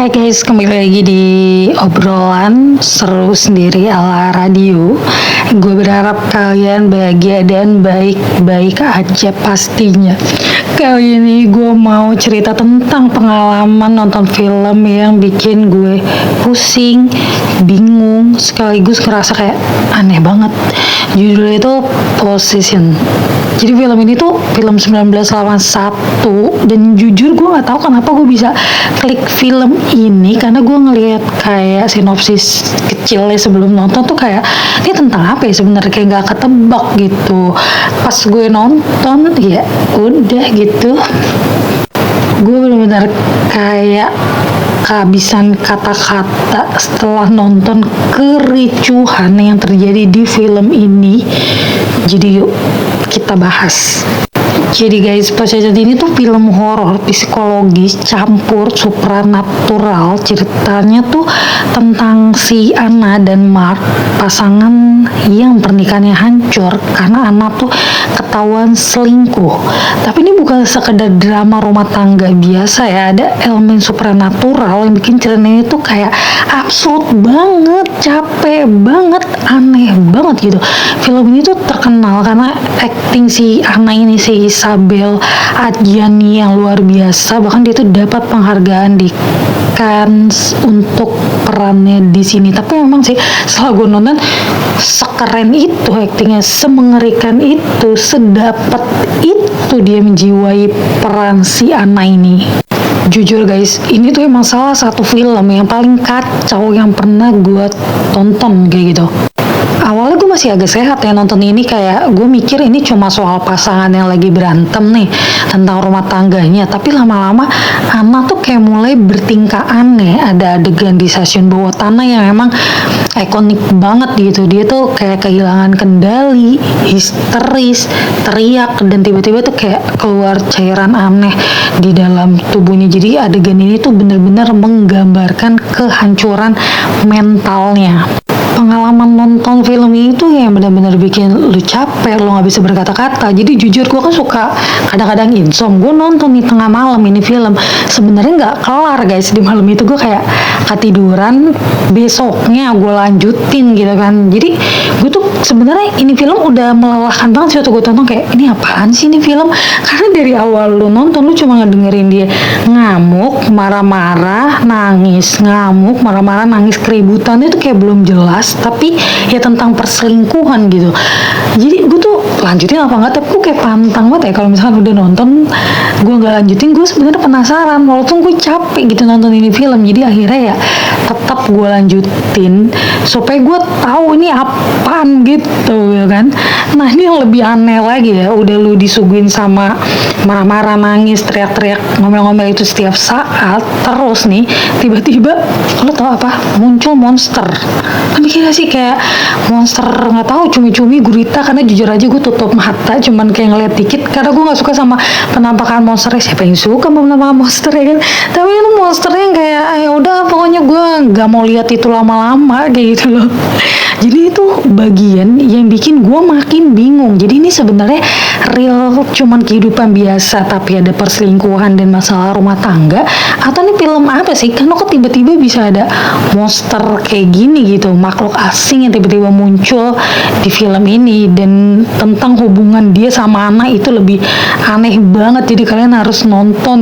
Hai guys, kembali lagi di obrolan seru sendiri ala radio. Gue berharap kalian bahagia dan baik-baik aja pastinya. Kali ini gue mau cerita tentang pengalaman nonton film yang bikin gue pusing, bingung, sekaligus ngerasa kayak aneh banget. Judulnya itu Possession. Jadi film ini tuh film 1981 dan jujur gue nggak tahu kenapa gue bisa klik film ini karena gue ngelihat kayak sinopsis kecilnya sebelum nonton tuh kayak ini tentang apa ya sebenarnya, kayak nggak ketebak gitu. Pas gue nonton ya udah gitu, gue benar-benar kayak kehabisan kata-kata setelah nonton kericuhan yang terjadi di film ini. Jadi yuk kita bahas. Jadi guys, Possession ini tuh film horor psikologis campur supranatural. Ceritanya tuh tentang si Anna dan Mark, pasangan yang pernikahannya hancur karena Anna tuh ketahuan selingkuh. Tapi ini bukan sekedar drama rumah tangga biasa ya, ada elemen supranatural yang bikin cerita ini tuh kayak absurd banget, capek banget, aneh banget gitu. Film ini tuh terkenal karena acting si Anna ini, si Isabel Adjani yang luar biasa. Bahkan dia tuh dapat penghargaan di Cannes untuk perannya di sini. Tapi memang sih setelah gue nonton, sekeren itu actingnya, semengerikan itu, sedapat itu dia menjiwai peran si Anna ini. Jujur guys, ini tuh emang salah satu film yang paling kacau yang pernah gue tonton kayak gitu. Awalnya gue masih agak sehat ya nonton ini, kayak gue mikir ini cuma soal pasangan yang lagi berantem nih tentang rumah tangganya. Tapi lama-lama Anna tuh kayak mulai bertingkah aneh. Ada adegan di stasiun bawah tanah yang emang ikonik banget gitu. Dia tuh kayak kehilangan kendali, histeris, teriak, dan tiba-tiba tuh kayak keluar cairan aneh di dalam tubuhnya. Jadi adegan ini tuh bener-bener menggambarkan kehancuran mentalnya. Pengalaman nonton film ini tuh yang benar-benar bikin lu capek, lu nggak bisa berkata-kata. Jadi jujur gue kan suka kadang-kadang insom, gue nonton di tengah malam ini film, sebenarnya nggak kelar guys. Di malam itu gue kayak ketiduran, besoknya gue lanjutin gitu kan. Jadi gue tuh sebenarnya ini film udah melelahkan banget sih waktu gue tonton, kayak ini apaan sih ini film, karena dari awal lu nonton lu cuma ngedengerin dia ngamuk, marah-marah, nangis, ngamuk, marah-marah, nangis, keributan itu kayak belum jelas, tapi ya tentang perselingkuhan gitu. Jadi gue tuh lanjutin apa enggak, tapi gue kayak pantang banget ya kalau misalkan udah nonton gue nggak lanjutin. Gue sebenarnya penasaran walaupun gue capek gitu nonton ini film, jadi akhirnya ya tetap gue lanjutin supaya gue tahu ini apaan gitu ya kan. Nah ini yang lebih aneh lagi ya, udah lu disuguhin sama marah-marah, nangis, teriak-teriak, ngomel-ngomel itu setiap saat, terus nih tiba-tiba lu tau apa, muncul monster. Kan mikirnya sih kayak monster nggak tahu, cumi-cumi, gurita, karena jujur aja gue tutup mata cuman kayak ngeliat dikit karena gue nggak suka sama penampakan monsternya. Siapa yang suka sama penampakan monster ya kan, tapi itu monsternya yang kayak ya udah pokoknya gue nggak mau lihat itu lama-lama kayak gitu loh. Jadi itu bagian yang bikin gue makin bingung. Jadi ini sebenarnya real cuman kehidupan biasa tapi ada perselingkuhan dan masalah rumah tangga, atau ini film apa sih? Karena kok tiba-tiba bisa ada monster kayak gini gitu, makhluk asing yang tiba-tiba muncul di film ini, dan tentang hubungan dia sama anak itu lebih aneh banget. Jadi kalian harus nonton.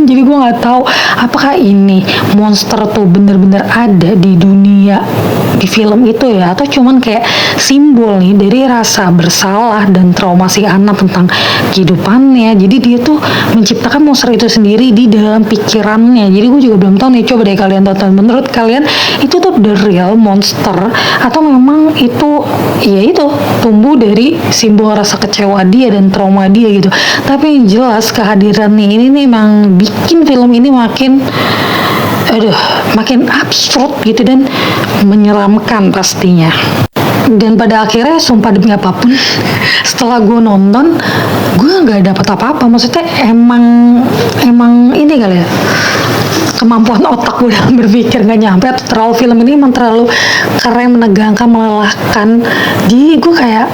Jadi gue nggak tahu apakah ini monster tuh bener-bener ada di dunia di film itu ya, atau cuman kayak simbol nih dari rasa bersalah dan trauma si anak tentang kehidupannya. Jadi dia tuh menciptakan monster itu sendiri di dalam pikirannya. Jadi gue juga belum tahu nih, coba deh kalian tonton. Menurut kalian itu tuh the real monster atau memang itu ya itu tumbuh dari simbol rasa kecewa dia dan trauma dia gitu. Tapi yang jelas kehadirannya ini nih emang bikin film ini makin absurd gitu dan menyeramkan pastinya. Dan pada akhirnya sumpah demi apapun setelah gue nonton gue nggak dapat apa-apa. Maksudnya emang ini kali ya, kemampuan otak gue dalam berpikir nggak nyampe, atau terlalu film ini emang terlalu keren, menegangkan, melelahkan. Jadi gue kayak,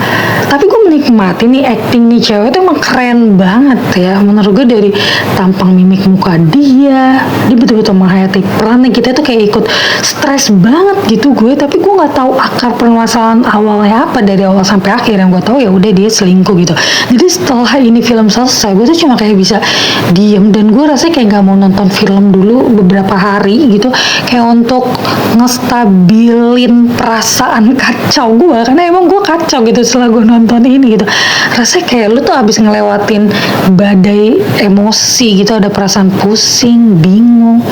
tapi gue menikmati nih acting nih cewek itu emang keren banget ya menurut gue, dari tampang mimik muka dia betul-betul menghayati perannya. Kita tuh kayak ikut stres banget gitu gue, tapi gue nggak tahu akar permasalahan awalnya apa dari awal sampai akhir. Yang gue tahu ya udah dia selingkuh gitu. Jadi setelah ini film selesai, gue tuh cuma kayak bisa diem, dan gue rasanya kayak nggak mau nonton film dulu beberapa hari gitu, kayak untuk ngestabilin perasaan kacau gue, karena emang gue kacau gitu setelah gue nonton ini gitu. Rasanya kayak lu tuh abis ngelewatin badai emosi gitu, ada perasaan pusing, bingung,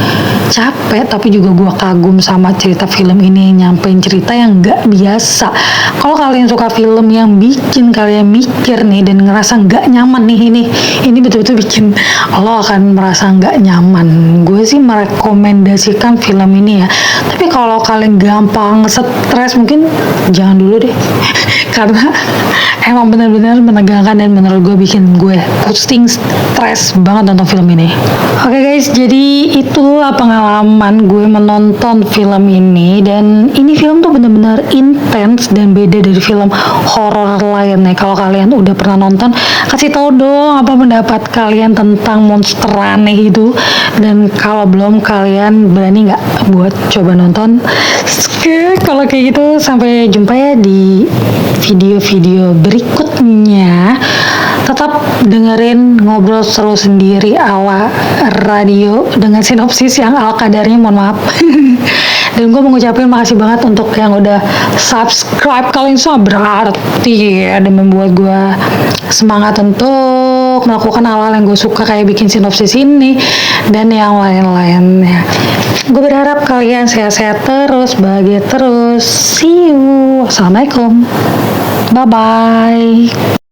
capek, tapi juga gue kagum sama cerita film ini yang nyampein cerita yang nggak biasa. Kalau kalian suka film yang bikin kalian mikir nih dan ngerasa nggak nyaman nih, ini betul-betul bikin lo akan merasa nggak nyaman. Gue sih merekomendasikan film ini ya. Tapi kalau kalian gampang stres mungkin jangan dulu deh. Karena emang benar-benar menegangkan dan menurut gue bikin gue pusing, stres banget nonton film ini. Oke guys, jadi itulah pengalaman gue menonton film ini, dan ini film tuh benar-benar intens dan beda dari film horor lainnya. Kalau kalian udah pernah nonton, kasih tahu dong apa pendapat kalian tentang monster aneh itu, dan kalau belum, kalian berani nggak buat coba nonton? Oke, kalau kayak gitu sampai jumpa ya di video-video berikutnya. Tetap dengerin ngobrol seru sendiri ala radio dengan sinopsis yang ala kadarnya, mohon maaf. Dan gue mau ngucapin makasih banget untuk yang udah subscribe. Kalian semua berarti ya, dan membuat gue semangat untuk melakukan hal-hal yang gue suka, kayak bikin sinopsis ini dan yang lain-lainnya. Gue berharap kalian sehat-sehat terus, bahagia terus. See you. Assalamualaikum. Bye-bye.